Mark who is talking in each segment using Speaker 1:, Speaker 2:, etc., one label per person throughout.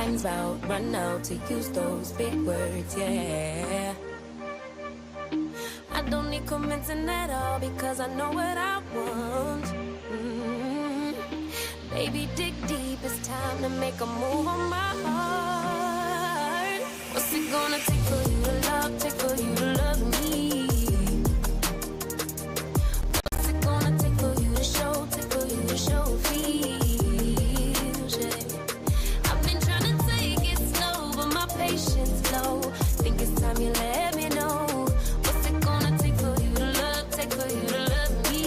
Speaker 1: time's out, run out to use those big words, yeah. I don't need convincing at all because I know what I want. Baby, dig deep, it's time to make a move on my heart. What's it gonna take for you to love, take for you to love me? What's it gonna take for you to show, take for you to show feels, yeah. I've been trying to take it slow, but my patience low. Think it's time you let me know. What's it gonna take for you to love, take for you to love me?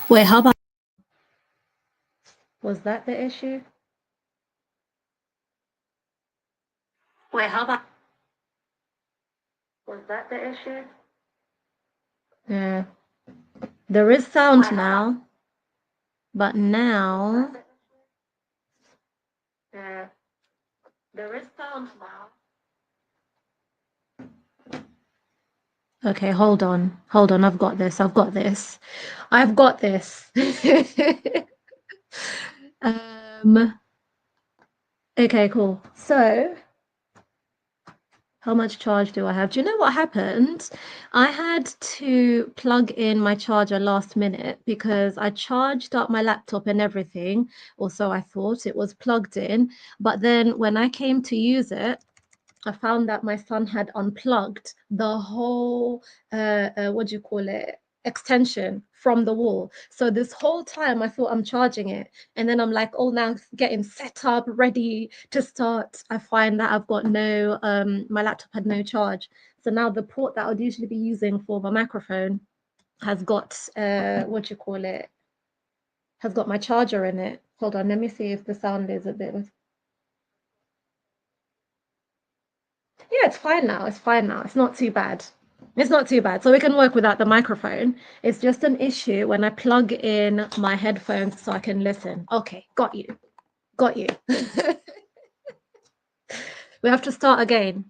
Speaker 2: Wait, how about... Was that the issue? Wait, how about... Was that the issue? Yeah. There is sound now, but now... Yeah. There is sound now. Okay, hold on. Hold on, I've got this. I've got this. I've got this. um, okay, cool. So, How much charge do I have? Do you know what happened? I had to plug in my charger last minute because I charged up my laptop and everything, or so I thought it was plugged in. But then when I came to use it, I found that my son had unplugged the whole, what do you call it, extension from the wall. So this whole time I thought I'm charging it. And then I'm like, oh, now getting set up, ready to start. I find that I've got no, my laptop had no charge. So now the port that I would usually be using for my microphone has got, what do you call it, has got my charger in it. Hold on, let me see if the sound is a bit. Yeah, it's fine now. It's fine now. It's not too bad. It's not too bad. So we can work without the microphone. It's just an issue when I plug in my headphones so I can listen. Okay, got you. Got you. We have to start again.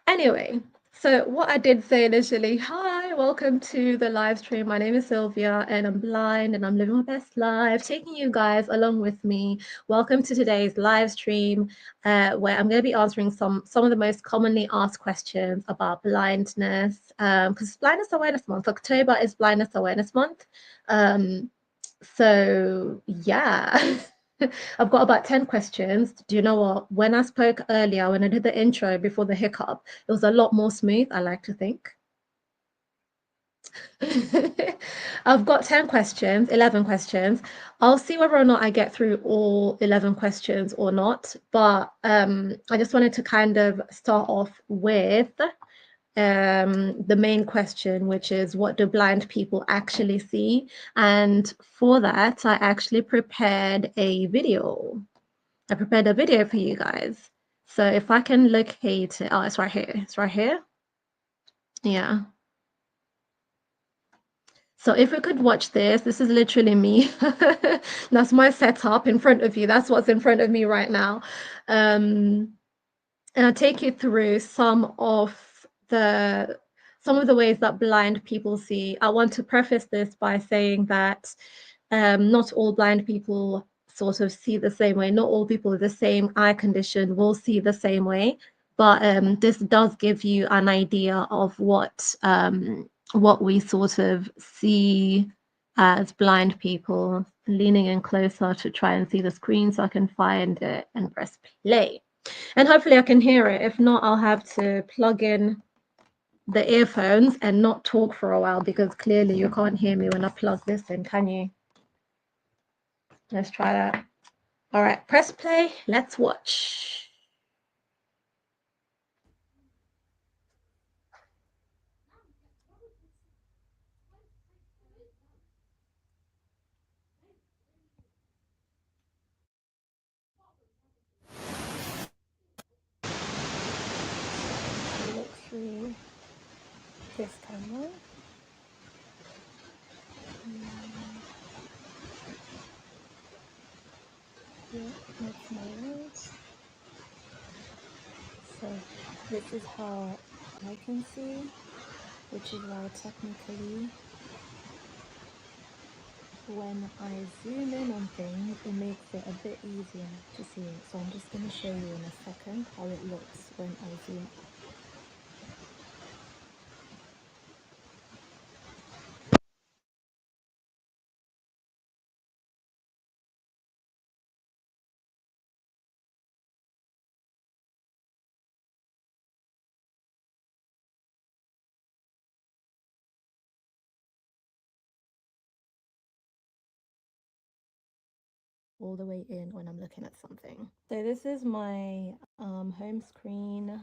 Speaker 2: Anyway, so what I did say initially, hi, welcome to the live stream. My name is Sylvia and I'm blind and I'm living my best life, taking you guys along with me. Welcome to today's live stream where I'm going to be answering some of the most commonly asked questions about blindness because it's Blindness Awareness Month. October is Blindness Awareness Month. So yeah. I've got about 10 questions. Do you know what? When I spoke earlier, when I did the intro before the hiccup, it was a lot more smooth, I like to think. I've got 10 questions, 11 questions. I'll see whether or not I get through all 11 questions or not. But I just wanted to kind of start off with the main question, which is what do blind people actually see? And for that, I actually prepared a video. I prepared a video for you guys. So if I can locate it, oh, it's right here. It's right here. Yeah. So if we could watch this, this is literally me. That's my setup in front of you. That's what's in front of me right now. And I'll take you through the some of the ways that blind people see. I want to preface this by saying that not all blind people sort of see the same way. Not all people with the same eye condition will see the same way. But this does give you an idea of what we sort of see as blind people. Leaning in closer to try and see the screen so I can find it and press play. And hopefully I can hear it. If not, I'll have to plug in the earphones and not talk for a while because clearly you can't hear me when I plug this in, can you? Let's try that. All right, press play. Let's watch. Look through this camera. Yeah, that's my right. So this is how I can see, which is why technically when I zoom in on things, it makes it a bit easier to see it. So I'm just going to show you in a second how it looks when I zoom. All the way in when I'm looking at something. So this is my home screen,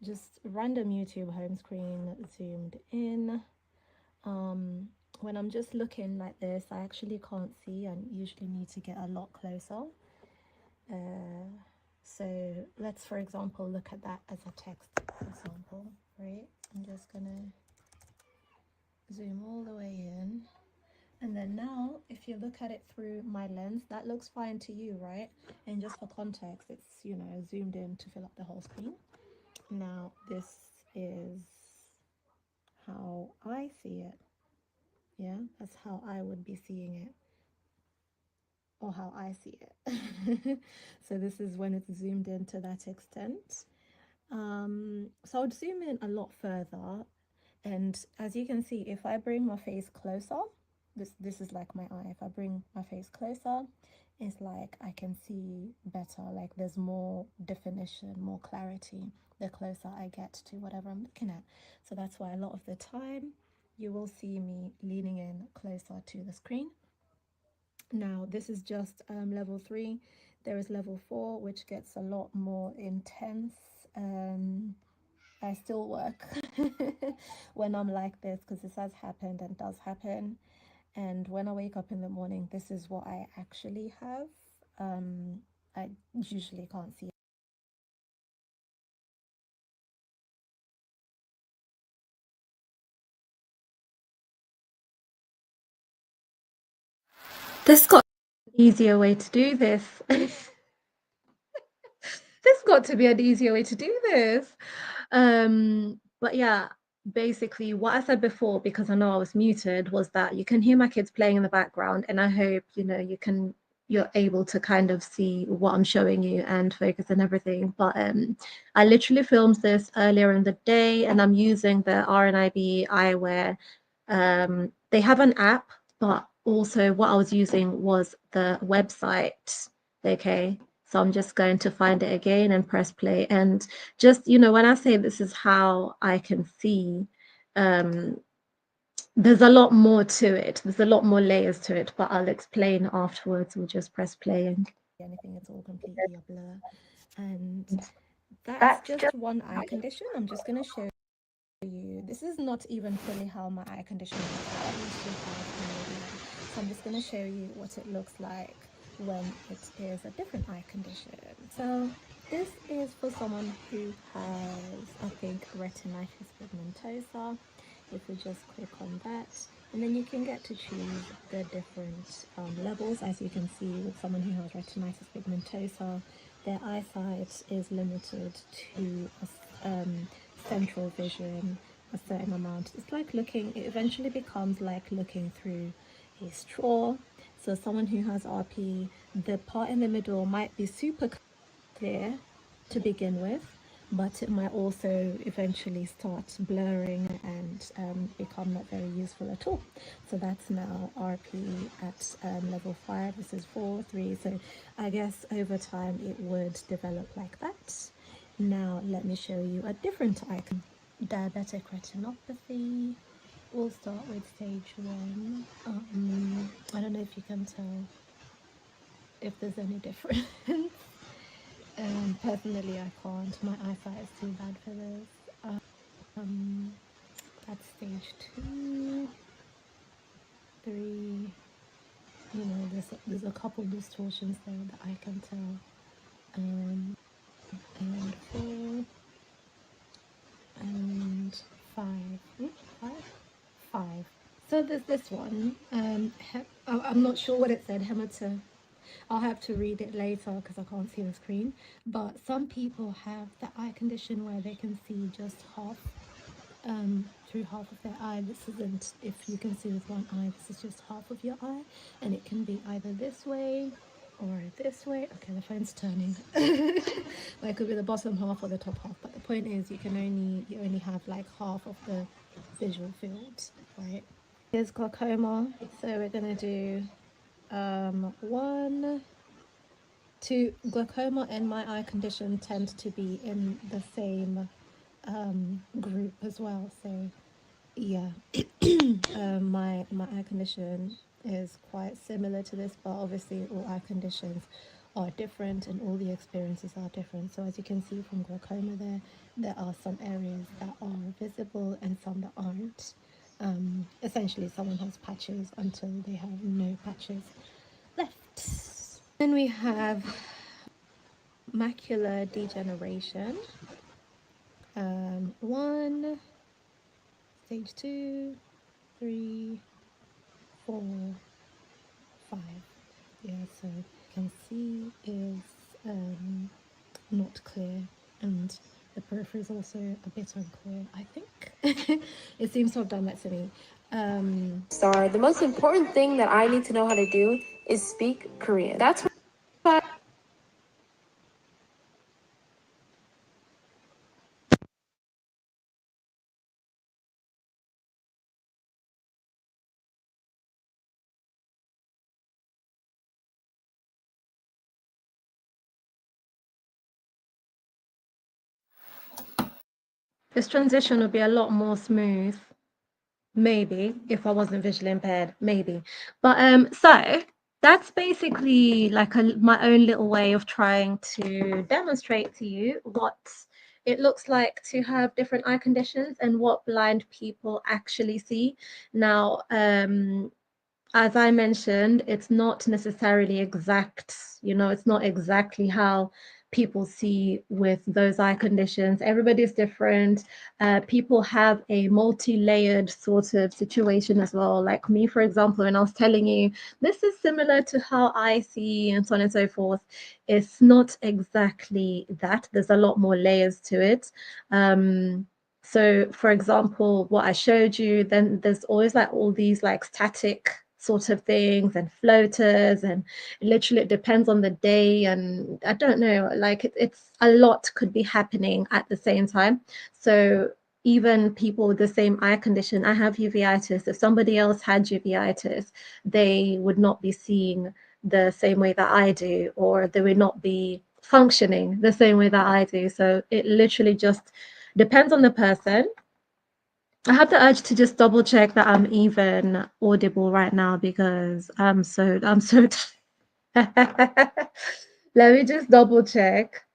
Speaker 2: just random YouTube home screen zoomed in. When I'm just looking like this, I actually can't see and usually need to get a lot closer. So let's, for example, look at that as a text example, right? I'm just gonna zoom all the way in. And then now, if you look at it through my lens, that looks fine to you, right? And just for context, it's, you know, zoomed in to fill up the whole screen. Now, this is how I see it. Yeah, that's how I would be seeing it, or how I see it. So this is when it's zoomed in to that extent. So I would zoom in a lot further, and as you can see, if I bring my face closer, this is like my eye. If I bring my face closer, it's like I can see better. Like there's more definition, more clarity the closer I get to whatever I'm looking at. So that's why a lot of the time you will see me leaning in closer to the screen. Now, this is just level 3. There is level 4, which gets a lot more intense. I still work when I'm like this because this has happened and does happen. And when I wake up in the morning, this is what I actually have. I usually can't see. This got an easier way to do this. There's got to be an easier way to do this. But yeah, basically what I said before, because I know I was muted, was that you can hear my kids playing in the background, and I hope you're able to kind of see what I'm showing you and focus and everything. But I literally filmed this earlier in the day, and I'm using the RNIB eyewear. They have an app, but also what I was using was the website. Okay, so I'm just going to find it again and press play. And just, when I say this is how I can see, um, there's a lot more to it. There's a lot more layers to it, but I'll explain afterwards. We'll just press play and anything, it's all completely a blur. And that's just one eye condition. I'm just going to show you. This is not even fully how my eye condition looks like. I usually have an idea. So I'm just going to show you what it looks like when it is a different eye condition. So this is for someone who has, I think, retinitis pigmentosa. If we just click on that, and then you can get to choose the different levels. As you can see, with someone who has retinitis pigmentosa, their eyesight is limited to central vision, a certain amount. It's like looking, it eventually becomes like looking through a straw. So someone who has RP, the part in the middle might be super clear to begin with, but it might also eventually start blurring and become not very useful at all. So that's now RP at level 5. This is 4, 3. So I guess over time it would develop like that. Now let me show you a different icon. Diabetic retinopathy. We'll start with stage 1. I don't know if you can tell if there's any difference. Personally, I can't. My eyesight is too bad for this. That's stage 2, 3. There's a couple distortions there that I can tell. And 4 and 5. Five? 5. So there's this one. I'm not sure what it said. Hemato. I'll have to read it later because I can't see the screen. But some people have the eye condition where they can see just half, through half of their eye. This isn't, if you can see with one eye, this is just half of your eye, and it can be either this way or this way. Okay, the phone's turning. Well, it could be the bottom half or the top half, but the point is you only have like half of the visual field, right? Here's glaucoma, so we're gonna do 1, 2. Glaucoma and my eye condition tend to be in the same group as well. So yeah, my eye condition is quite similar to this, but obviously all eye conditions are different and all the experiences are different. So as you can see from glaucoma there are some areas that are visible and some that aren't. Essentially someone has patches until they have no patches left. Then we have macular degeneration. 1, stage 2, 3, 4, 5. Yeah, so you can see is not clear, and the periphery is also a bit unclear, I think. It seems to have done that to me.
Speaker 1: The most important thing that I need to know how to do is speak Korean. That's why
Speaker 2: This transition would be a lot more smooth. Maybe if I wasn't visually impaired, maybe. But so that's basically like my own little way of trying to demonstrate to you what it looks like to have different eye conditions and what blind people actually see. Now, as I mentioned, it's not necessarily exact, it's not exactly how people see with those eye conditions. Everybody's different. People have a multi-layered sort of situation as well. Like me, for example, and I was telling you, this is similar to how I see and so on and so forth. It's not exactly that. There's a lot more layers to it. So, for example, what I showed you, then there's always like all these like static sort of things and floaters, and literally it depends on the day. And I don't know, like it's a lot could be happening at the same time. So, even people with the same eye condition, I have uveitis. If somebody else had uveitis, they would not be seeing the same way that I do, or they would not be functioning the same way that I do. So, it literally just depends on the person. I have the urge to just double check that I'm even audible right now because I'm so Let me just double check.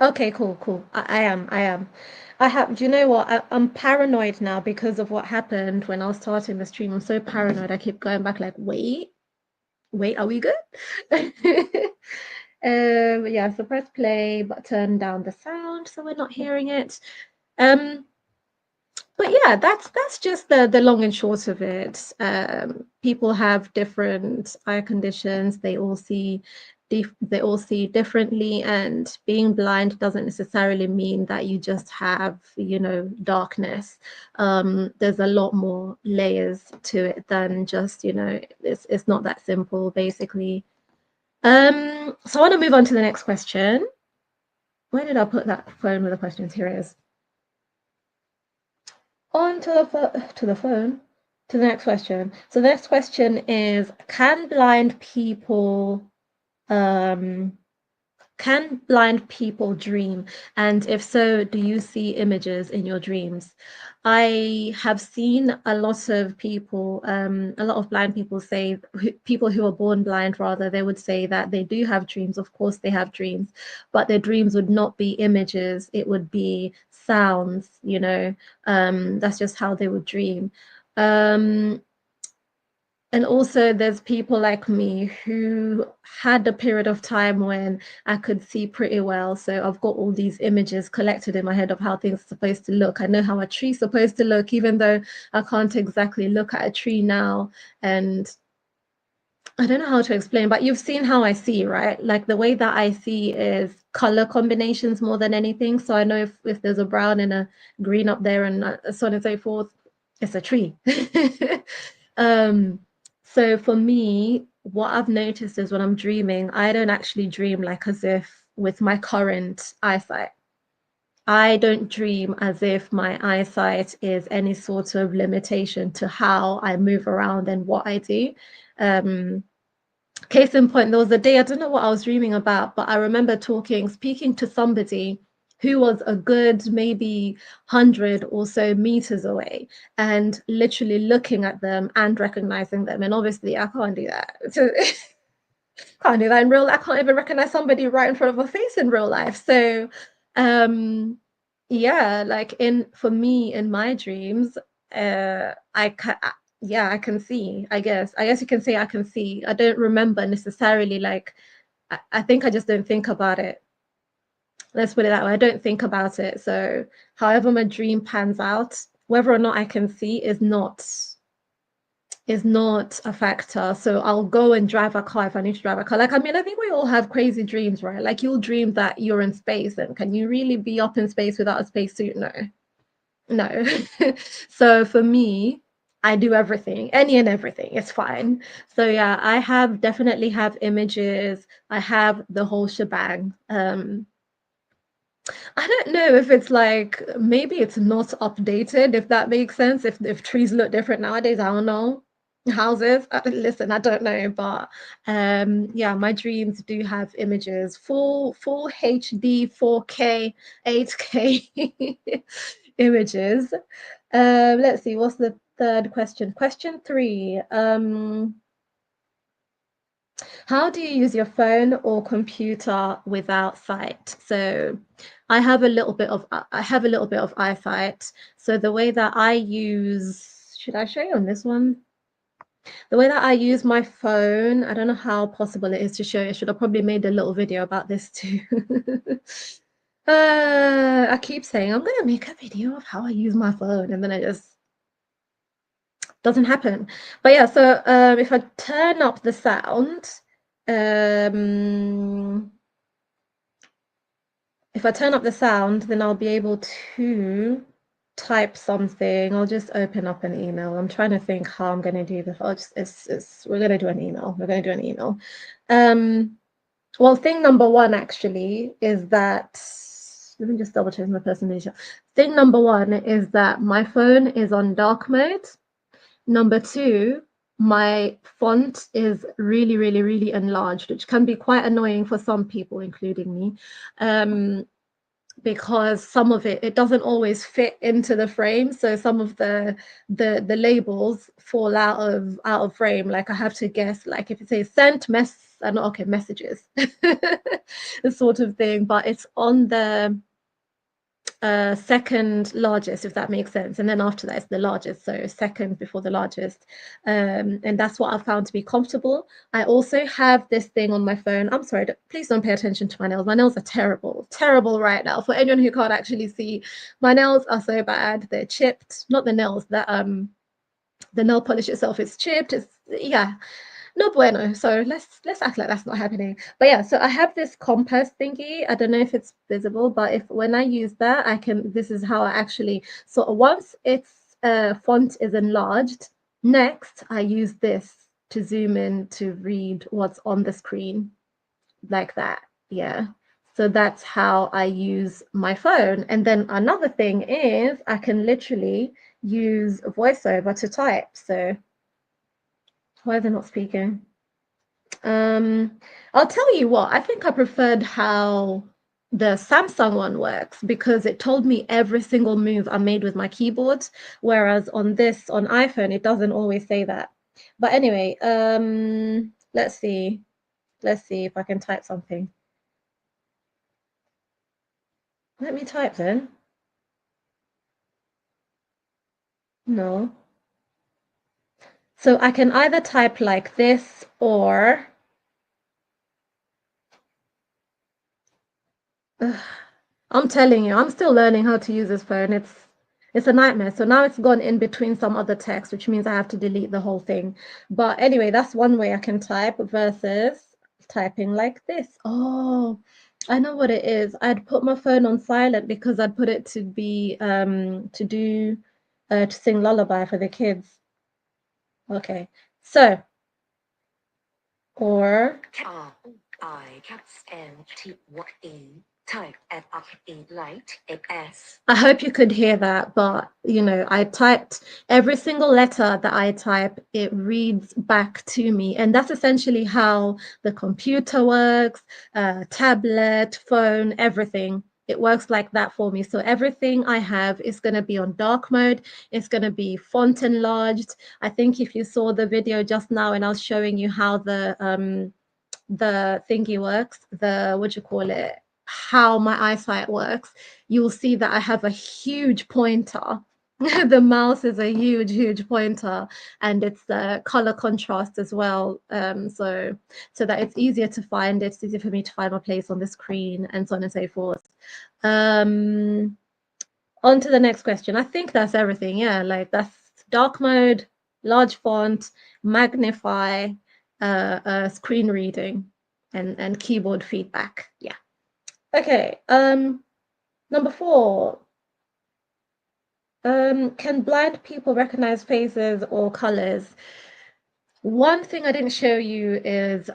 Speaker 2: Okay, cool, cool. I am. I have, do you know what? I'm paranoid now because of what happened when I was starting the stream. I'm so paranoid. I keep going back like, wait, are we good? Yeah, so press play, but turn down the sound so we're not hearing it. Um, but yeah, that's just the long and short of it. People have different eye conditions. They all see differently, and being blind doesn't necessarily mean that you just have, darkness. There's a lot more layers to it than just, it's not that simple, basically. So I want to move on to the next question. Where did I put that phone with the questions? Here it is. On to the next question. So the next question is, um can blind people dream? And if so, do you see images in your dreams? I have seen a lot of blind people say, people who are born blind, rather, they would say that they do have dreams. Of course, they have dreams, but their dreams would not be images, it would be sounds. That's just how they would dream. Um, and also, there's people like me who had a period of time when I could see pretty well. So I've got all these images collected in my head of how things are supposed to look. I know how a tree's supposed to look, even though I can't exactly look at a tree now. And I don't know how to explain, but you've seen how I see, right? Like the way that I see is color combinations more than anything. So I know if there's a brown and a green up there and so on and so forth, it's a tree. um, so for me, what I've noticed is when I'm dreaming, I don't actually dream like as if with my current eyesight. I don't dream as if my eyesight is any sort of limitation to how I move around and what I do. Um, Case in point, there was a day, I don't know what I was dreaming about, but I remember speaking to somebody who was a good maybe 100 or so meters away, and literally looking at them and recognizing them. And obviously, I can't do that. So, can't do that in real life. I can't even recognize somebody right in front of a face in real life. So, um, yeah, like in for me in my dreams, I can, yeah, I can see. I guess you can say I can see. I don't remember necessarily. Like, I think I just don't think about it. Let's put it that way. I don't think about it. So, however my dream pans out, whether or not I can see is not a factor. So I'll go and drive a car if I need to drive a car. Like, I mean, I think we all have crazy dreams, right? Like you'll dream that you're in space, and can you really be up in space without a spacesuit? No, no. So for me, I do everything, any and everything. It's fine. So yeah, I have definitely have images. I have the whole shebang. I don't know if it's like maybe it's not updated, if that makes sense. If trees look different nowadays, I don't know. houses. Listen, I don't know, but yeah, my dreams do have images, full HD, 4K, 8K images. Let's see, what's the third question? Question 3. How do you use your phone or computer without sight? So I have a little bit of eyesight. So the way that I use, should I show you on this one? The way that I use my phone, I don't know how possible it is to show you. I should have probably made a little video about this too. I keep saying I'm gonna make a video of how I use my phone, and then it just doesn't happen. But yeah, so if I turn up the sound, um, then I'll be able to type something. I'll just open up an email. I'm trying to think how I'm going to do this. We're going to do an email. We're going to do an email. Well, thing number one actually is that, let me just double check my personalization. Thing number one is that my phone is on dark mode. Number two, my font is really, really, really enlarged, which can be quite annoying for some people, including me. Because some of it doesn't always fit into the frame, so some of the labels fall out of frame. Like I have to guess, like if it says sent messages, this sort of thing, but it's on the second largest, if that makes sense, and then after that it's the largest, so second before the largest, and that's what I found to be comfortable. I also have this thing on my phone. I'm sorry, please don't pay attention to my nails. My nails are terrible right now. For anyone who can't actually see, my nails are so bad. They're chipped. Not the nails, the nail polish itself is chipped. It's, yeah, no bueno. So let's act like that's not happening. But yeah, so I have this compass thingy. I don't know if it's visible, but if when I use that, I can, this is how I actually, so once its font is enlarged, next I use this to zoom in to read what's on the screen, like that. Yeah. So that's how I use my phone. And then another thing is I can literally use voiceover to type. So why is it not speaking? I'll tell you what, I think I preferred how the Samsung one works because it told me every single move I made with my keyboard, whereas on iPhone, it doesn't always say that. But anyway, let's see. Let's see if I can type something. Let me type then. No. So I can either type like this or I'm telling you, I'm still learning how to use this phone. It's a nightmare. So now it's gone in between some other text, which means I have to delete the whole thing. But anyway, that's one way I can type versus typing like this. Oh, I know what it is. I'd put my phone on silent because I'd put it to be to sing lullaby for the kids. Okay. So, or I hope you could hear that, but you know, I typed every single letter that I type, it reads back to me. And that's essentially how the computer works, tablet, phone, everything. It works like that for me. So everything I have is going to be on dark mode. It's going to be font enlarged. I think if you saw the video just now and I was showing you how the thingy works, the what do you call it, how my eyesight works, you will see that I have a huge pointer. The mouse is a huge pointer, and it's the color contrast as well, so that it's easier to find. It's easier for me to find my place on the screen, and so on and so forth. On to the next question. I think that's everything. Yeah, like that's dark mode, large font, magnify, screen reading, and keyboard feedback. Yeah. Okay. Number 4. Can blind people recognize faces or colors? One thing I didn't show you is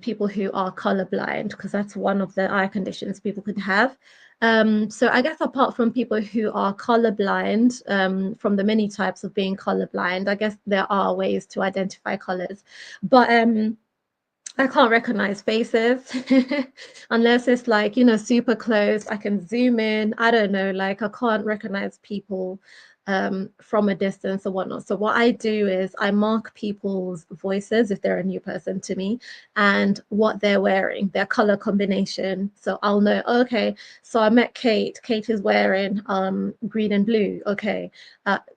Speaker 2: people who are colorblind, because that's one of the eye conditions people could have. So I guess apart from people who are colorblind, from the many types of being colorblind, I guess there are ways to identify colors. But I can't recognize faces unless it's like, super close. I can zoom in. I don't know, like I can't recognize people from a distance or whatnot. So what I do is I mark people's voices if they're a new person to me and what they're wearing, their color combination. So I'll know, okay, so I met Kate. Kate is wearing green and blue. Okay.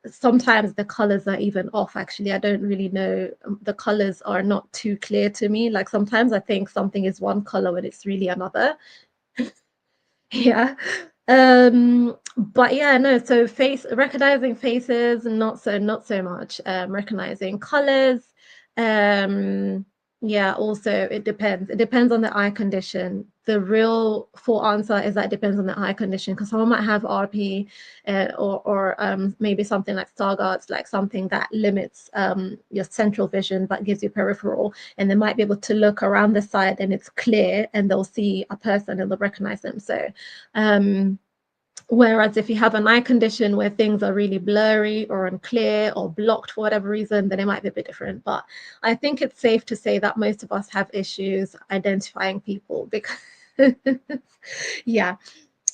Speaker 2: Sometimes the colors are even off. Actually, I don't really know. The colors are not too clear to me. Like sometimes I think something is one color when it's really another. Yeah. But yeah, no, so face recognizing faces, not so much. Recognizing colors. Um, yeah, also it depends. It depends on the eye condition. The real full answer is that it depends on the eye condition because someone might have RP or maybe something like Stargardt's, like something that limits your central vision but gives you peripheral, and they might be able to look around the side and it's clear and they'll see a person and they'll recognize them. So whereas if you have an eye condition where things are really blurry or unclear or blocked for whatever reason, then it might be a bit different. But I think it's safe to say that most of us have issues identifying people because yeah.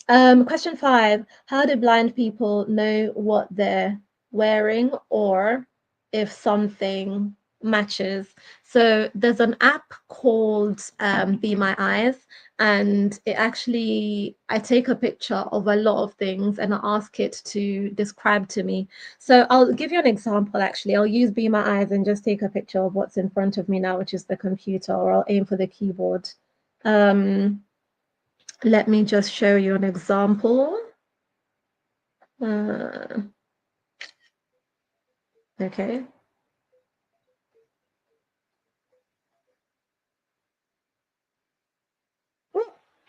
Speaker 2: Question 5, how do blind people know what they're wearing or if something matches? So there's an app called Be My Eyes, and it actually, I take a picture of a lot of things and I ask it to describe to me. So I'll give you an example actually. I'll use Be My Eyes and just take a picture of what's in front of me now, which is the computer, or I'll aim for the keyboard. Let me just show you an example. Okay.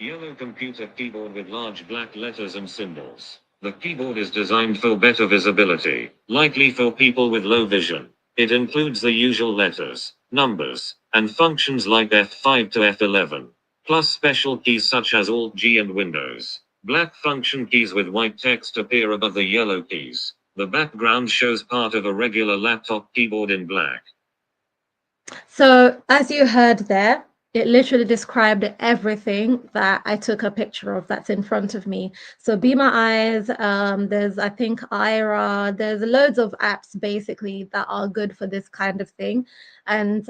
Speaker 3: Yellow computer keyboard with large black letters and symbols. The keyboard is designed for better visibility, likely for people with low vision. It includes the usual letters, numbers, and functions like F5 to F11, plus special keys such as Alt G and Windows. Black function keys with white text appear above the yellow keys. The background shows part of a regular laptop keyboard in black.
Speaker 2: So as you heard there, it literally described everything that I took a picture of that's in front of me. So Be My Eyes, there's I think Ira, there's loads of apps basically that are good for this kind of thing. And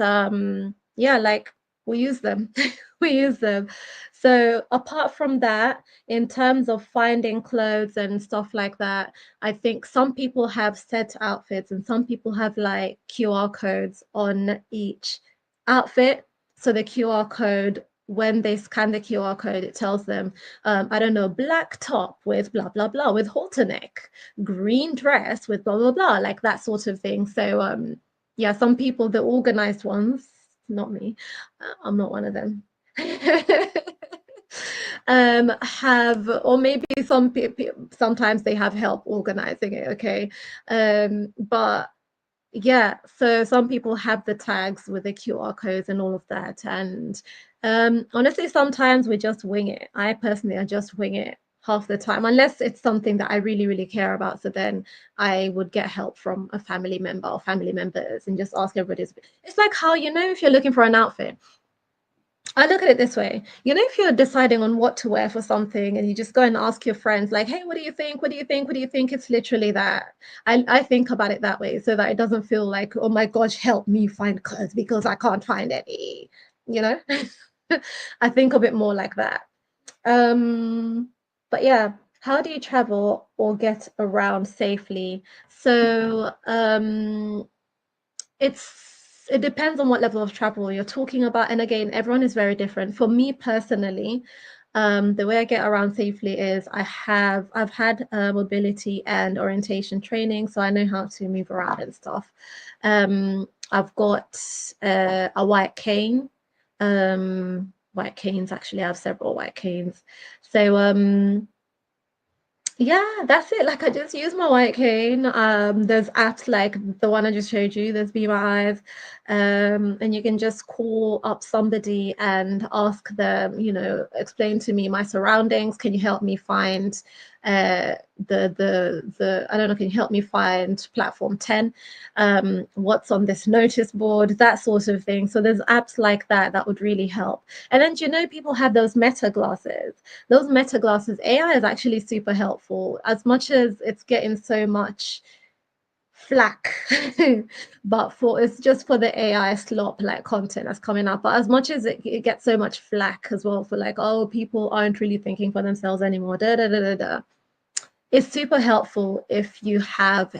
Speaker 2: yeah, like we use them. We use them. So apart from that, in terms of finding clothes and stuff like that, I think some people have set outfits and some people have like QR codes on each outfit. So the QR code, when they scan the QR code, it tells them, I don't know, black top with blah, blah, blah, with halter neck, green dress with blah, blah, blah, like that sort of thing. So yeah, some people, the organized ones, not me, I'm not one of them. Have, or maybe some people sometimes they have help organizing it, okay. But yeah, so some people have the tags with the QR codes and all of that, and honestly sometimes we just wing it. I personally, I just wing it half the time, unless it's something that I really really care about. So then I would get help from a family member or family members and just ask everybody's. It's like how, if you're looking for an outfit, I look at it this way. If you're deciding on what to wear for something and you just go and ask your friends, like, hey, what do you think? What do you think? What do you think? It's literally that. I think about it that way so that it doesn't feel like, oh my gosh, help me find clothes because I can't find any, you know? I think a bit more like that. But yeah, how do you travel or get around safely? So it depends on what level of travel you're talking about, and again, everyone is very different. For me personally, the way I get around safely is I've had mobility and orientation training, so I know how to move around and stuff. I've got a white cane. White canes, actually, I have several white canes. So Yeah, that's it. Like I just use my white cane. There's apps like the one I just showed you, there's Be My Eyes. And you can just call up somebody and ask them, explain to me my surroundings. Can you help me find the I don't know, can you help me find platform 10? What's on this notice board? That sort of thing. So there's apps like that that would really help. And then people have those meta glasses. Those meta glasses, AI is actually super helpful as much as it's getting so much flack. But it's just for the AI slop like content that's coming up, but as much as it gets so much flack as well for like, oh, people aren't really thinking for themselves anymore, it's super helpful if you have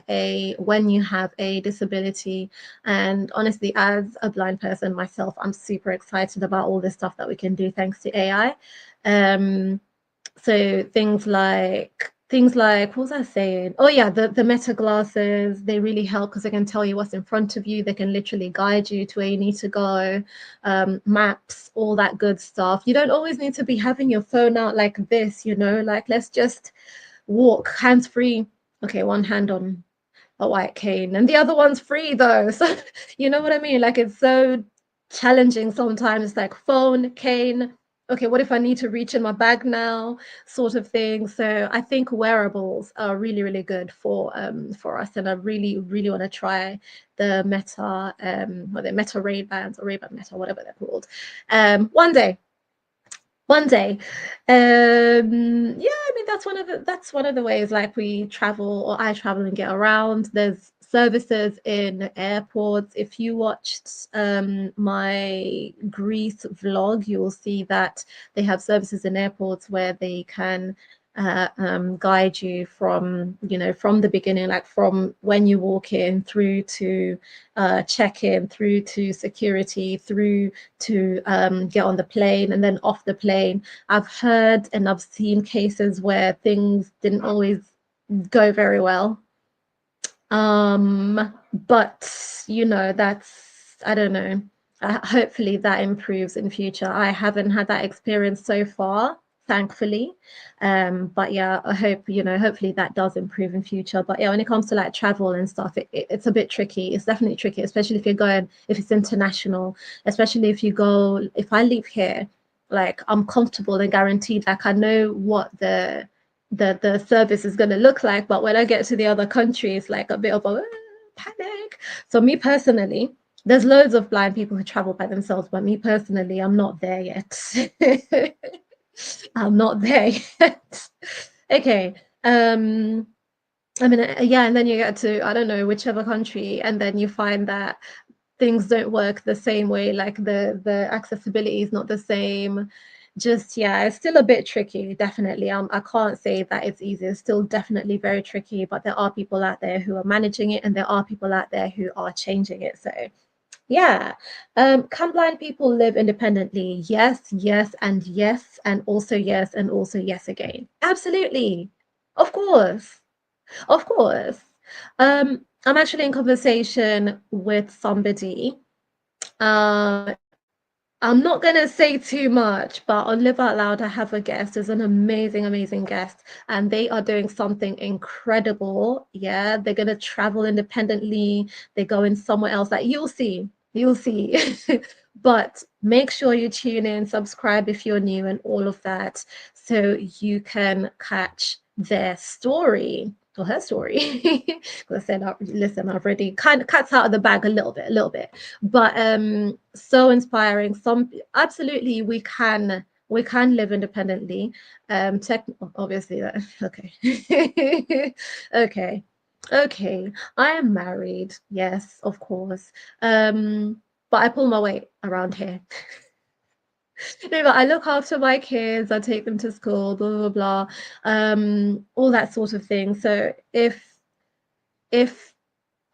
Speaker 2: when you have a disability. And honestly, as a blind person myself, I'm super excited about all this stuff that we can do thanks to AI. So things like what was I saying? Oh yeah, the meta glasses, they really help because they can tell you what's in front of you. They can literally guide you to where you need to go. Maps, all that good stuff. You don't always need to be having your phone out like this, like let's just walk hands free. Okay, one hand on a white cane and the other one's free though. So you know what I mean? Like it's so challenging sometimes, like phone, cane. Okay, what if I need to reach in my bag now, sort of thing. So I think wearables are really, really good for us. And I really, really want to try the Meta or the Meta Ray Bans or Ray Ban Meta, whatever they're called. One day. One day. Yeah, I mean that's one of the ways like we travel or I travel and get around. There's services in airports. If you watched my Greece vlog, you will see that they have services in airports where they can guide you from the beginning, like from when you walk in through to check-in, through to security, through to get on the plane and then off the plane. I've heard and I've seen cases where things didn't always go very well. But that's, I don't know. Hopefully that improves in future. I haven't had that experience so far, thankfully. But yeah, I hope, hopefully that does improve in future. But yeah, when it comes to like travel and stuff, it's a bit tricky. It's definitely tricky, especially if it's international, especially if I leave here, like I'm comfortable and guaranteed, like I know what the service is going to look like, but when I get to the other country it's like a bit of a panic. So me personally, there's loads of blind people who travel by themselves, but me personally, I'm not there yet. I'm not there yet. Okay. I mean, yeah, and then you get to, I don't know, whichever country, and then you find that things don't work the same way, like the accessibility is not the same. Just yeah, it's still a bit tricky, definitely. I can't say that it's easy. It's still definitely very tricky, but there are people out there who are managing it and there are people out there who are changing it. So yeah. Can blind people live independently? Yes, yes, and also yes, and also yes again. Absolutely. Of course. Of course. I'm actually in conversation with somebody. Um, I'm not gonna say too much, but on Live Out Loud, I have a guest. There's an amazing, amazing guest, and they are doing something incredible. Yeah, they're gonna travel independently. They're going somewhere else. Like you'll see. But make sure you tune in, subscribe if you're new, and all of that, so you can catch their story or her story. Because I said, listen, I've already kind of cuts out of the bag a little bit, but so inspiring. Absolutely we can live independently. Obviously okay. Okay, okay, I am married, yes, of course. But I pull my weight around here. No, but I look after my kids, I take them to school, blah blah blah, all that sort of thing. So if I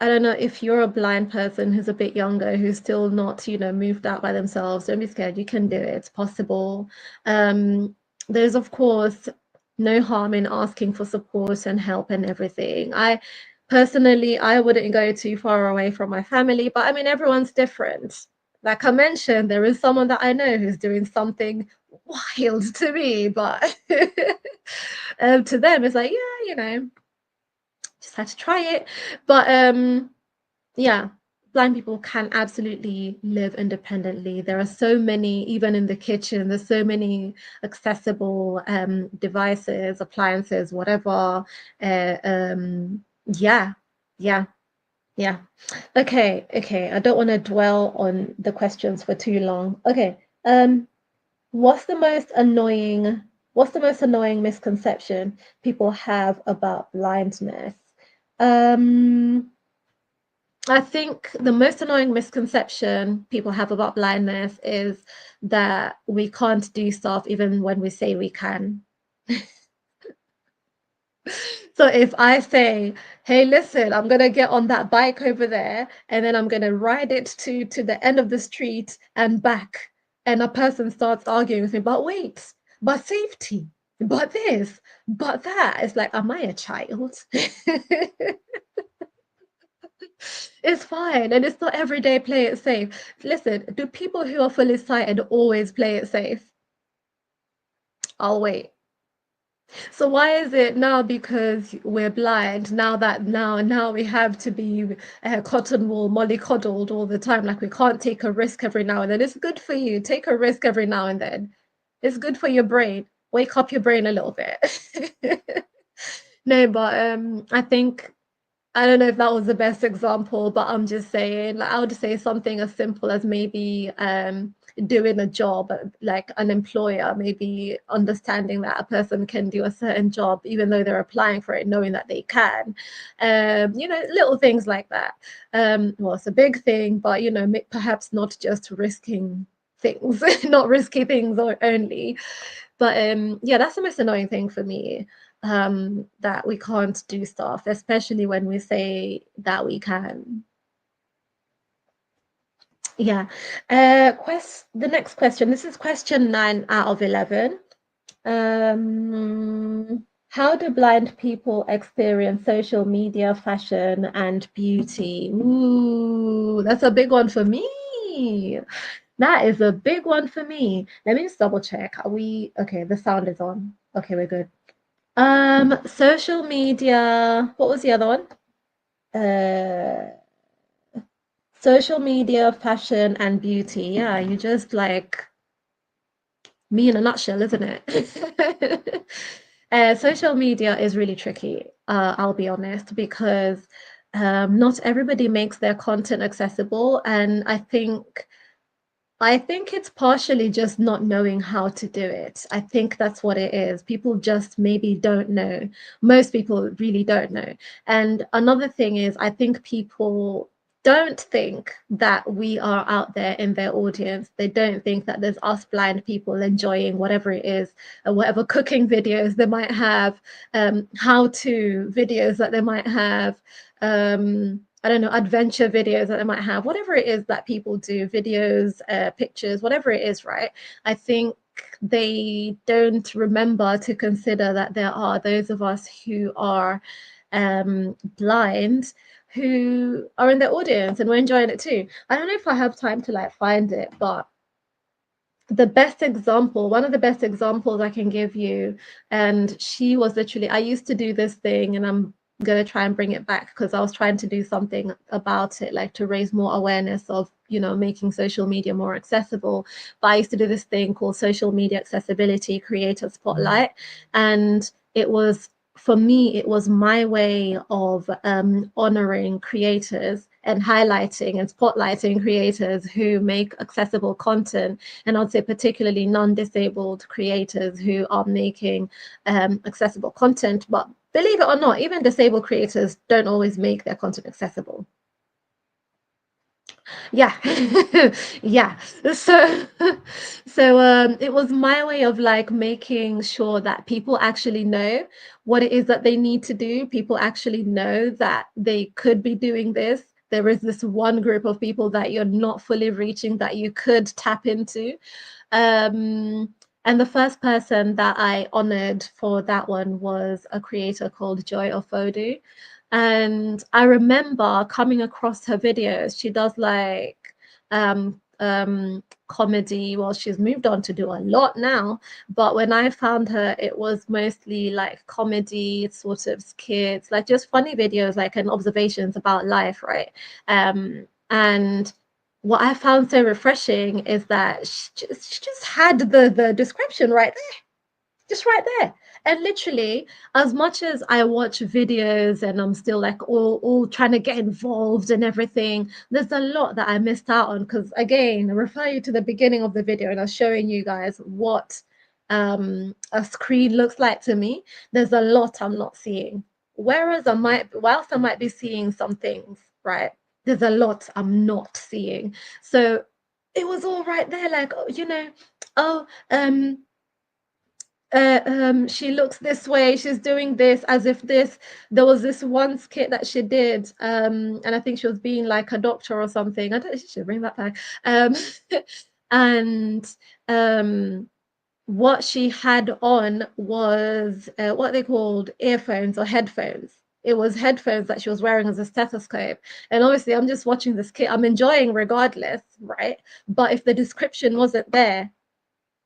Speaker 2: don't know, if you're a blind person who's a bit younger, who's still not, moved out by themselves, don't be scared. You can do it. It's possible. There's, of course, no harm in asking for support and help and everything. Personally, I wouldn't go too far away from my family, but I mean, everyone's different. Like I mentioned, there is someone that I know who's doing something wild to me, but to them, it's like, yeah, just had to try it. But yeah, blind people can absolutely live independently. There are so many, even in the kitchen, there's so many accessible devices, appliances, whatever. Yeah, yeah, yeah. Okay. I don't want to dwell on the questions for too long. Okay. What's the most annoying misconception people have about blindness? Um, I think the most annoying misconception people have about blindness is that we can't do stuff even when we say we can. So if I say, "Hey, listen, I'm gonna get on that bike over there, and then I'm gonna ride it to the end of the street and back," and a person starts arguing with me, "But wait, but safety, but this, but that," it's like, am I a child? It's fine, and it's not every day play it safe. Listen, do people who are fully sighted always play it safe? I'll wait. So why is it now because we're blind, now we have to be cotton wool, mollycoddled all the time, like we can't take a risk every now and then? It's good for you. Take a risk every now and then. It's good for your brain. Wake up your brain a little bit. No, but I think I don't know if that was the best example, but I'm just saying, like, I would say something as simple as maybe doing a job, like an employer, maybe understanding that a person can do a certain job, even though they're applying for it, knowing that they can. Little things like that. Well, it's a big thing, but, perhaps not just risking things, not risky things only. But yeah, that's the most annoying thing for me, that we can't do stuff, especially when we say that we can. Yeah. The next question. This is question 9 out of 11. How do blind people experience social media, fashion, and beauty? Ooh, that's a big one for me. That is a big one for me. Let me just double check. Are we okay? The sound is on. Okay, we're good. Social media. What was the other one? Social media, fashion, and beauty. Yeah, you just like me in a nutshell, isn't it? Social media is really tricky, I'll be honest, because not everybody makes their content accessible, and I think it's partially just not knowing how to do it. I think that's what it is. People just maybe don't know. Most people really don't know. And another thing is, I think people don't think that we are out there in their audience. They don't think that there's us blind people enjoying whatever it is, whatever cooking videos they might have, how-to videos that they might have, I don't know, adventure videos that they might have, whatever it is that people do, videos, pictures, whatever it is, right? I think they don't remember to consider that there are those of us who are blind who are in the audience and we're enjoying it too. I don't know if I have time to like find it, but one of the best examples I can give you, and she was literally, I used to do this thing, and I'm going to try and bring it back because I was trying to do something about it, like to raise more awareness of, making social media more accessible. But I used to do this thing called Social Media Accessibility Creator Spotlight, and for me, it was my way of honoring creators and highlighting and spotlighting creators who make accessible content. And I'd say particularly non-disabled creators who are making accessible content. But believe it or not, even disabled creators don't always make their content accessible. Yeah. Yeah. So it was my way of like making sure that people actually know what it is that they need to do. People actually know that they could be doing this. There is this one group of people that you're not fully reaching that you could tap into. And the first person that I honored for that one was a creator called Joy Ofodu. And I remember coming across her videos. She does like comedy. Well, she's moved on to do a lot now, but when I found her, it was mostly like comedy sort of skits, like just funny videos, like and observations about life, right? And what I found so refreshing is that she just had the description right there, just right there. And literally, as much as I watch videos and I'm still like all trying to get involved and everything, there's a lot that I missed out on. Because again, I refer you to the beginning of the video and I was showing you guys what a screen looks like to me. There's a lot I'm not seeing. Whilst I might be seeing some things, right? There's a lot I'm not seeing. So it was all right there, like, oh, she looks this way, she's doing this, as if there was this one skit that she did, and I think she was being like a doctor or something. I don't, she should bring that back. And what she had on was what they called earphones or headphones. It was headphones that she was wearing as a stethoscope. And obviously, I'm just watching this kid. I'm enjoying regardless, right? But if the description wasn't there,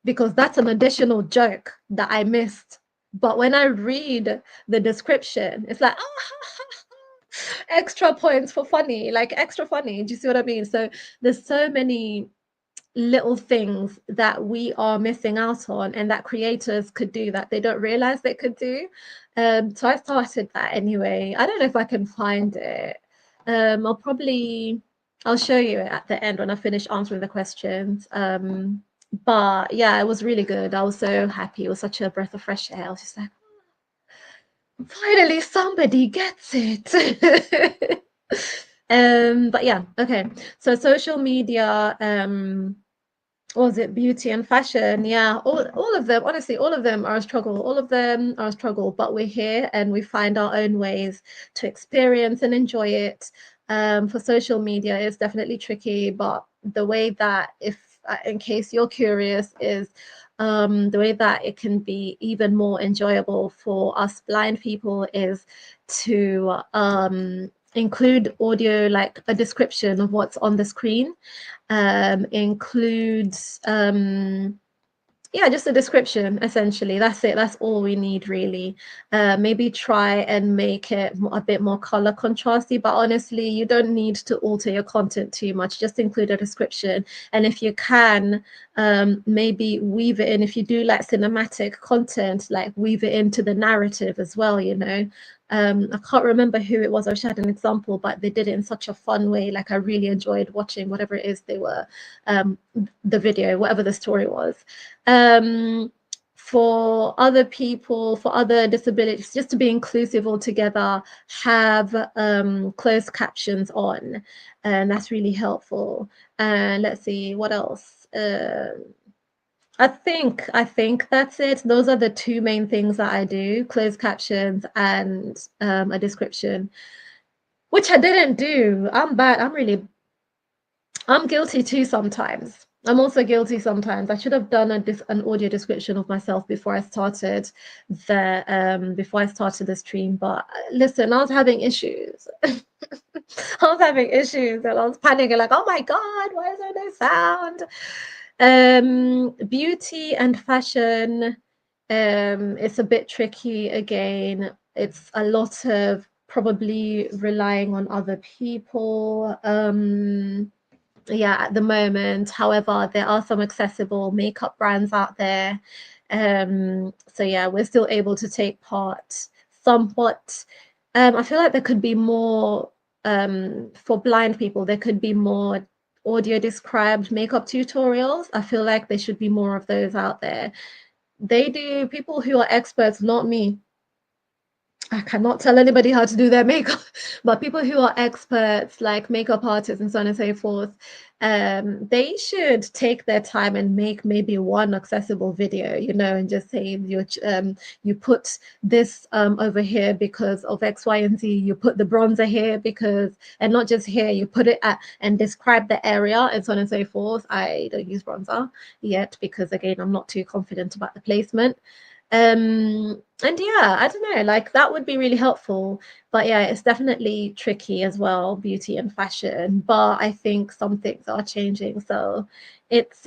Speaker 2: because that's an additional joke that I missed. But when I read the description, it's like, oh, extra points for funny, like extra funny. Do you see what I mean? So there's so many little things that we are missing out on and that creators could do that they don't realize they could do. So I started that anyway. I don't know if I can find it. I'll show you it at the end when I finish answering the questions. But yeah, it was really good. I was so happy. It was such a breath of fresh air. I was just like, finally somebody gets it. But yeah, okay. So social media, was it beauty and fashion? Yeah, all of them, honestly, all of them are a struggle. All of them are a struggle, but we're here and we find our own ways to experience and enjoy it. For social media, it's definitely tricky, but the way that, if in case you're curious, is the way that it can be even more enjoyable for us blind people is to include audio, like a description of what's on the screen, includes yeah, just a description, essentially. That's it. That's all we need, really. Maybe try and make it a bit more color contrasty, but honestly, you don't need to alter your content too much. Just include a description. And if you can, maybe weave it in. If you do like cinematic content, like weave it into the narrative as well, you know. I can't remember who it was. I wish I had an example, but they did it in such a fun way. Like I really enjoyed watching whatever it is they were, the video, whatever the story was. For other people, for other disabilities, just to be inclusive altogether, have closed captions on, and that's really helpful. And let's see what else. I think that's it. Those are the two main things that I do: closed captions and a description, which I didn't do. I'm bad. I'm guilty too sometimes. I'm also guilty sometimes. I should have done an audio description of myself before I started the stream. But listen, I was having issues. I was having issues and I was panicking, like, oh my God, why is there no sound? Beauty and fashion, it's a bit tricky again. It's a lot of probably relying on other people. Yeah, at the moment. However, there are some accessible makeup brands out there. So yeah, we're still able to take part somewhat. I feel like there could be more, for blind people, there could be more audio described makeup tutorials. I feel like there should be more of those out there. They do, people who are experts, not me. I cannot tell anybody how to do their makeup, but people who are experts, like makeup artists and so on and so forth, they should take their time and make maybe one accessible video, you know, and just say you put this over here because of X, Y, and Z. You put the bronzer here because, and not just here, you put it at and describe the area and so on and so forth. I don't use bronzer yet because, again, I'm not too confident about the placement. And yeah, I don't know, like that would be really helpful. But yeah, it's definitely tricky as well, beauty and fashion. But I think some things are changing. So it's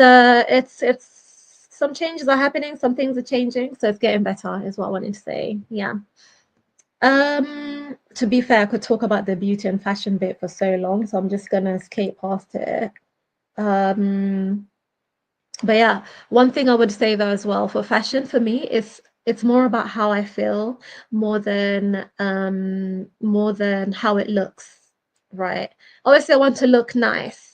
Speaker 2: some changes are happening, some things are changing. So it's getting better, is what I wanted to say. Yeah. To be fair, I could talk about the beauty and fashion bit for so long, so I'm just gonna skate past it. Um, but yeah, one thing I would say though as well for fashion for me is it's more about how I feel more than how it looks, right? Obviously, I want to look nice.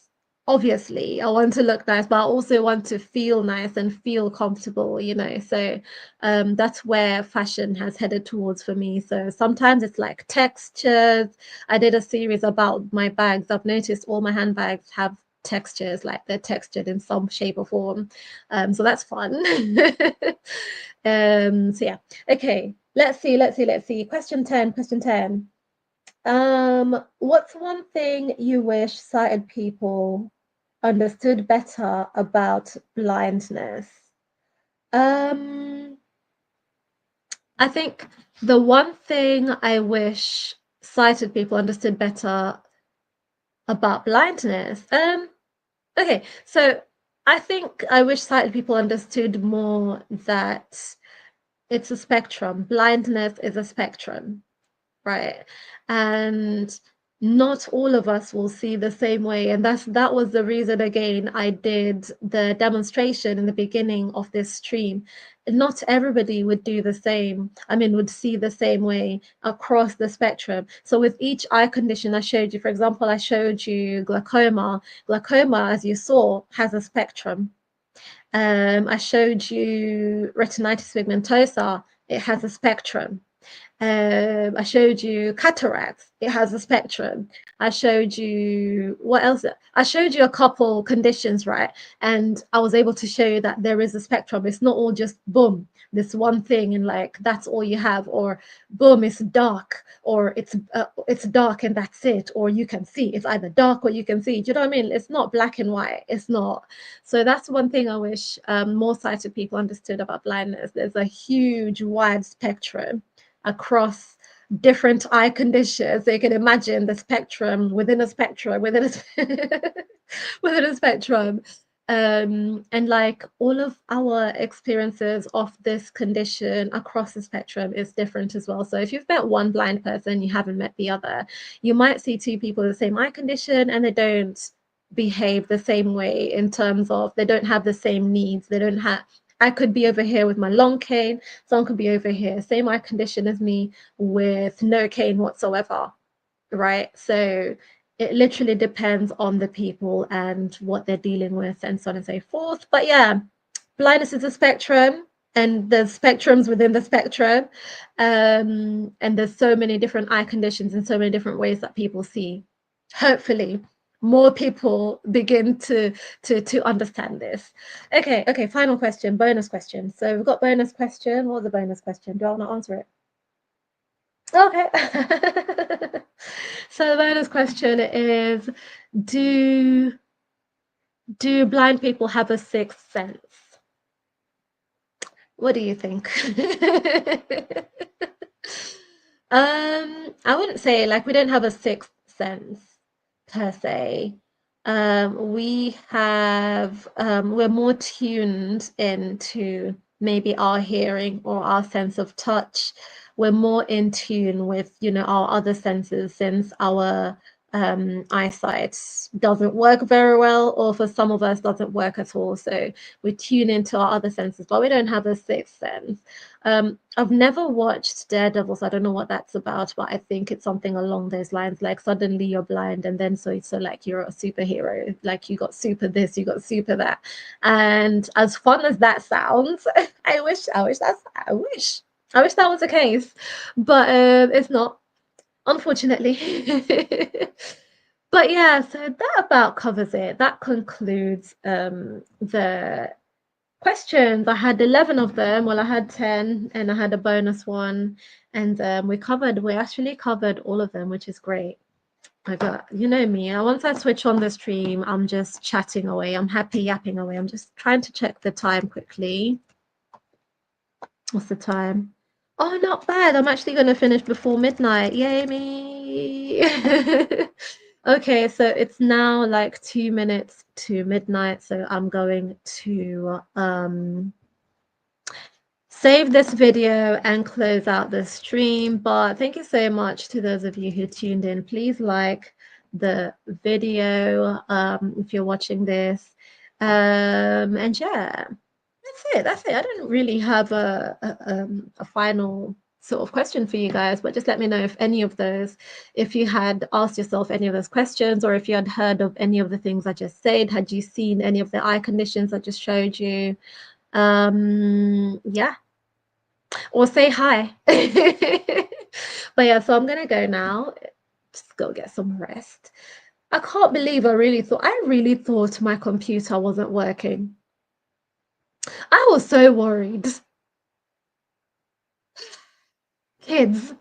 Speaker 2: Obviously, I want to look nice, but I also want to feel nice and feel comfortable, you know. So that's where fashion has headed towards for me. So sometimes it's like textures. I did a series about my bags. I've noticed all my handbags have textures, like they're textured in some shape or form. So that's fun. So yeah. Okay. Let's see. Question 10. Question 10. What's one thing you wish sighted people understood better about blindness? Um, I think the one thing I wish sighted people understood better about blindness. Okay, so I think I wish sighted people understood more that it's a spectrum. Blindness is a spectrum, right? And not all of us will see the same way. And that was the reason again I did the demonstration in the beginning of this stream. Not everybody would do the same, I mean, would see the same way across the spectrum. So with each eye condition I showed you, for example, I showed you glaucoma. Glaucoma, as you saw, has a spectrum. I showed you retinitis pigmentosa, it has a spectrum. I showed you cataracts, it has a spectrum. I showed you what else? I showed you a couple conditions, right? And I was able to show you that there is a spectrum. It's not all just boom, this one thing, and like that's all you have, or boom, it's dark, or it's dark and that's it, or you can see. It's either dark or you can see. Do you know what I mean? It's not black and white. It's not. So that's one thing I wish more sighted people understood about blindness. There's a huge, wide spectrum across different eye conditions. So you can imagine the spectrum within a spectrum within a within a spectrum. And like all of our experiences of this condition across the spectrum is different as well. So if you've met one blind person, you haven't met the other. You might see two people with the same eye condition and they don't behave the same way in terms of they don't have the same needs. They don't have, I could be over here with my long cane, someone could be over here, same eye condition as me with no cane whatsoever, right? So it literally depends on the people and what they're dealing with and so on and so forth. But yeah, blindness is a spectrum and there's spectrums within the spectrum. And there's so many different eye conditions and so many different ways that people see. Hopefully more people begin to understand this. Okay, final question, bonus question. So we've got bonus question. What was the bonus question? Do I want to answer it? Okay. So the bonus question is, do blind people have a sixth sense? What do you think? I wouldn't say like we don't have a sixth sense per se. We have we're more tuned into maybe our hearing or our sense of touch. We're more in tune with, you know, our other senses since our eyesight doesn't work very well, or for some of us doesn't work at all. So we tune into our other senses, but we don't have a sixth sense. I've never watched Daredevil, so I don't know what that's about, but I think it's something along those lines, like suddenly you're blind and then so like you're a superhero, like you got super this, you got super that. And as fun as that sounds, I wish that was the case, but it's not, unfortunately. But yeah, so that about covers it. That concludes the questions. I had 11 of them. Well, I had 10 and I had a bonus one. And we actually covered all of them, which is great. I got, you know me, once I switch on the stream, I'm just chatting away. I'm happy yapping away. I'm just trying to check the time quickly. What's the time? Oh, not bad. I'm actually going to finish before midnight. Yay, me. Okay, so it's now like 2 minutes to midnight, so I'm going to save this video and close out the stream. But thank you so much to those of you who tuned in. Please like the video if you're watching this. And yeah, that's it. I don't really have a final sort of question for you guys, but just let me know if any of those, if you had asked yourself any of those questions, or if you had heard of any of the things I just said, had you seen any of the eye conditions I just showed you? Yeah, or say hi. But yeah, so I'm gonna go now, just go get some rest. I can't believe I really thought my computer wasn't working. I was so worried. Kids.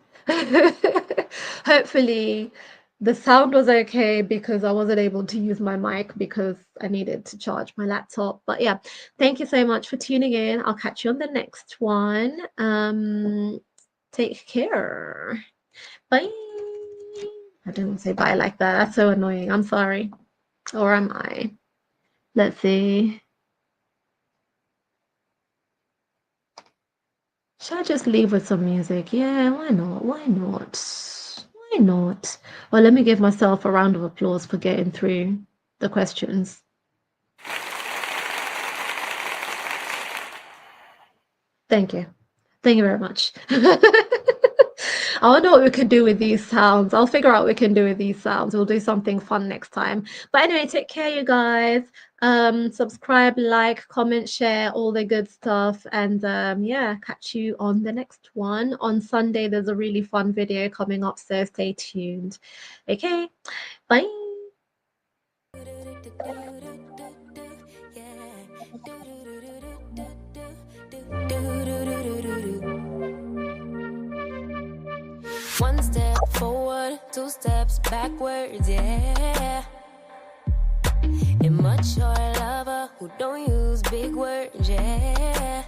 Speaker 2: Hopefully the sound was okay, because I wasn't able to use my mic because I needed to charge my laptop. But yeah, thank you so much for tuning in. I'll catch you on the next one. Take care. Bye. I didn't say bye like that. That's so annoying. I'm sorry. Or am I? Let's see. Should I just leave with some music? Yeah, why not? Why not? Why not? Well, let me give myself a round of applause for getting through the questions. Thank you. Thank you very much. I wonder what we can do with these sounds. I'll figure out what we can do with these sounds. We'll do something fun next time. But anyway, take care, you guys. Subscribe, like, comment, share, all the good stuff. And yeah, catch you on the next one. On Sunday, there's a really fun video coming up, so stay tuned. Okay, bye.
Speaker 1: One step forward, 2 steps backwards, yeah. Immature lover who don't use big words, yeah.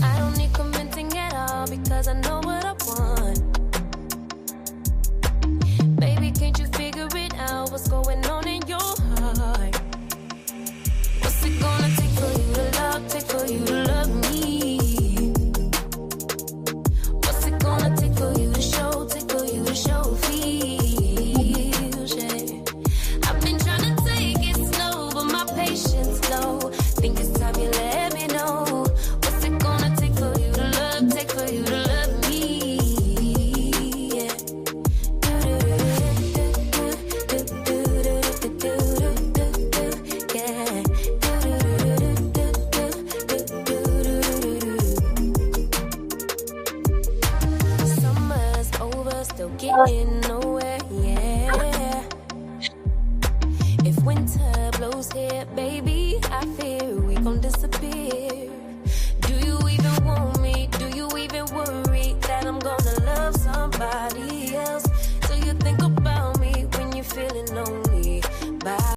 Speaker 1: I don't need convincing at all, because I know what I want. Baby, can't you figure it out? What's going on in your heart? What's it gonna take for you to love, take for you to love me? Getting nowhere, yeah. If winter blows here, baby, I fear we gon' disappear.